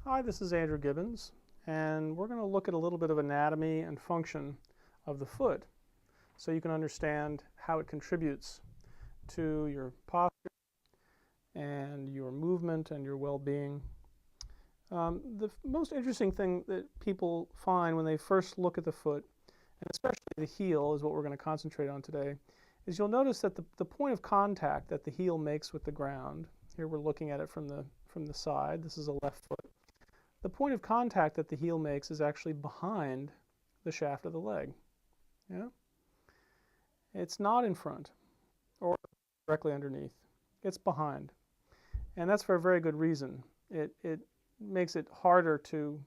Hi, this is Andrew Gibbons, and we're going to look at a little bit of anatomy and function of the foot so you can understand how it contributes to your posture and your movement and your well-being. The most interesting thing that people find when they first look at the foot, and especially the heel is what we're going to concentrate on today, is you'll notice that the point of contact that the heel makes with the ground, here we're looking at it from the side, this is a left foot. The point of contact that the heel makes is actually behind the shaft of the leg. Yeah? It's not in front or directly underneath. It's behind. And that's for a very good reason. It makes it harder to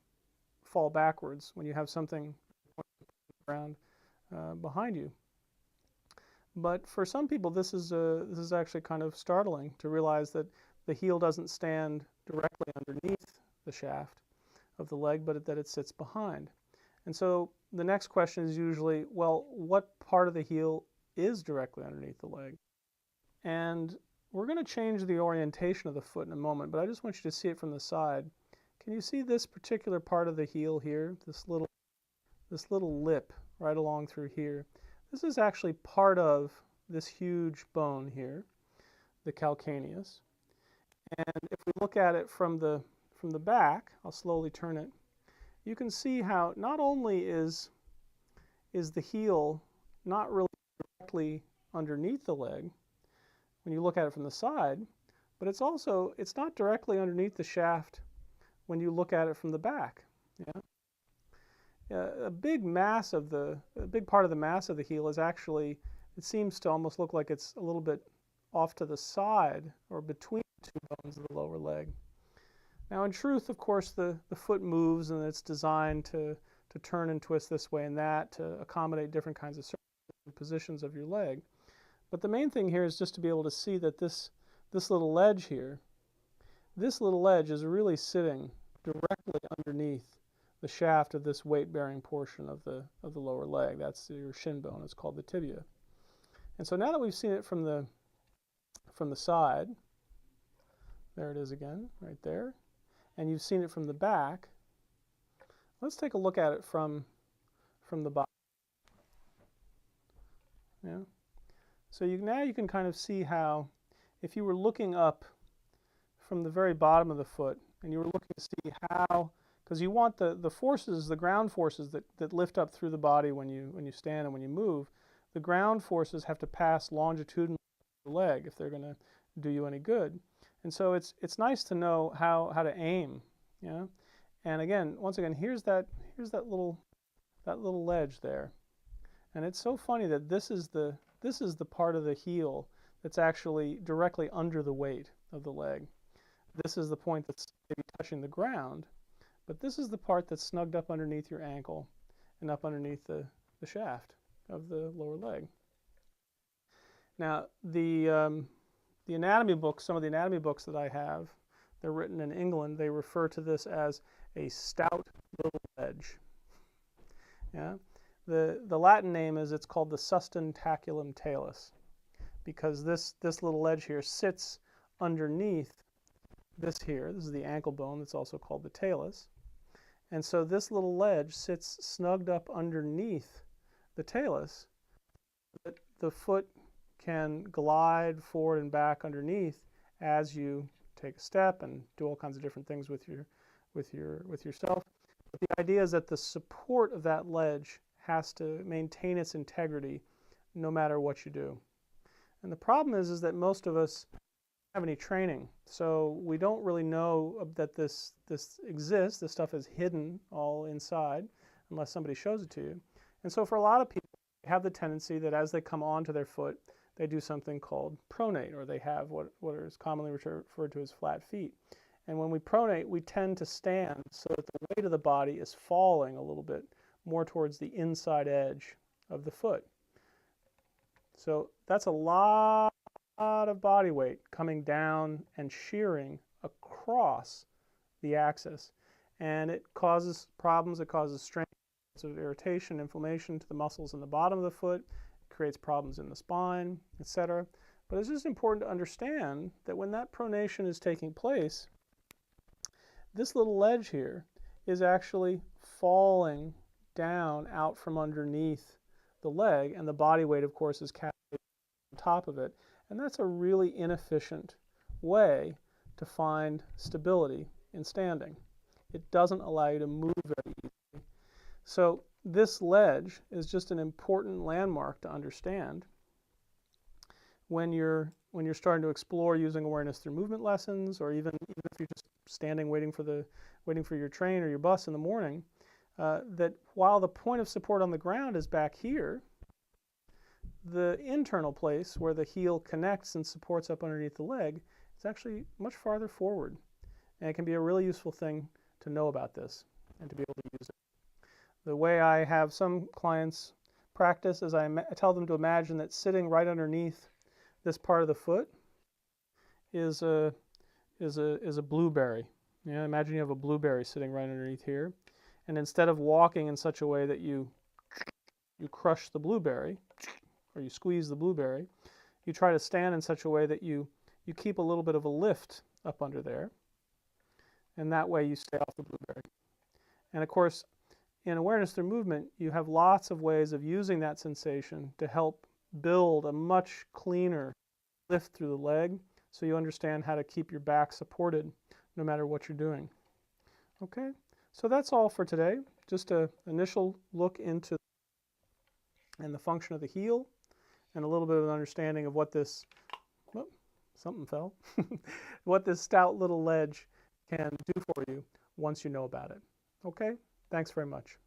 fall backwards when you have something around behind you. But for some people, this is actually kind of startling to realize that the heel doesn't stand directly underneath the shaft of the leg, but that it sits behind. And so the next question is usually, well, what part of the heel is directly underneath the leg? And we're going to change the orientation of the foot in a moment, but I just want you to see it from the side. Can you see this particular part of the heel here, this little lip right along through here? This is actually part of this huge bone here, the calcaneus. And if we look at it from the back, I'll slowly turn it, you can see how not only is the heel not really directly underneath the leg when you look at it from the side, but it's not directly underneath the shaft when you look at it from the back. Yeah? A big part of the mass of the heel is actually, it seems to almost look like it's a little bit off to the side or between the two bones of the lower leg. Now, in truth, of course, the foot moves and it's designed to turn and twist this way and that to accommodate different kinds of positions of your leg. But the main thing here is just to be able to see that this little ledge here, this little ledge is really sitting directly underneath the shaft of this weight-bearing portion of the lower leg. That's your shin bone. It's called the tibia. And so now that we've seen it from the side, there it is again, right there, and you've seen it from the back, let's take a look at it from the bottom. Yeah. So now you can kind of see how, if you were looking up from the very bottom of the foot, and you were looking to see how, because you want the forces, the ground forces that lift up through the body when you stand and when you move, the ground forces have to pass longitudinally through the leg if they're going to do you any good. And so it's nice to know how to aim, yeah. And again, once again, here's that little ledge there, and it's so funny that this is the part of the heel that's actually directly under the weight of the leg. This is the point that's maybe touching the ground, but this is the part that's snugged up underneath your ankle and up underneath the shaft of the lower leg. Now, the anatomy books, some of the anatomy books that I have, they're written in England, they refer to this as a stout little ledge. Yeah? The Latin name is, it's called the sustentaculum talus, because this little ledge here sits underneath this here. This is the ankle bone that's also called the talus. And so this little ledge sits snugged up underneath the talus. The foot can glide forward and back underneath as you take a step and do all kinds of different things with yourself. But the idea is that the support of that ledge has to maintain its integrity no matter what you do. And the problem is that most of us don't have any training, so we don't really know that this exists. This stuff is hidden all inside unless somebody shows it to you. And so for a lot of people, they have the tendency that as they come onto their foot, they do something called pronate, or they have what is commonly referred to as flat feet. And when we pronate, we tend to stand so that the weight of the body is falling a little bit more towards the inside edge of the foot. So that's a lot of body weight coming down and shearing across the axis. And it causes problems, it causes strain, of irritation, inflammation to the muscles in the bottom of the foot, it creates problems in the spine, etc. But it's just important to understand that when that pronation is taking place, this little ledge here is actually falling down out from underneath the leg, and the body weight, of course, is cast on top of it. And that's a really inefficient way to find stability in standing. It doesn't allow you to move very easily. So this ledge is just an important landmark to understand when you're starting to explore using awareness through movement lessons, or even if you're just standing waiting for your train or your bus in the morning, that while the point of support on the ground is back here, the internal place where the heel connects and supports up underneath the leg is actually much farther forward. And it can be a really useful thing to know about this and to be able to use it. The way I have some clients practice is I tell them to imagine that sitting right underneath this part of the foot is a blueberry. Yeah, imagine you have a blueberry sitting right underneath here, and instead of walking in such a way that you crush the blueberry or you squeeze the blueberry, you try to stand in such a way that you keep a little bit of a lift up under there, and that way you stay off the blueberry. And of course, in awareness through movement, you have lots of ways of using that sensation to help build a much cleaner lift through the leg, so you understand how to keep your back supported no matter what you're doing. Okay, so that's all for today. Just an initial look into and the function of the heel, and a little bit of an understanding of what this, whoop, something fell, what this stout little ledge can do for you once you know about it. Okay, thanks very much.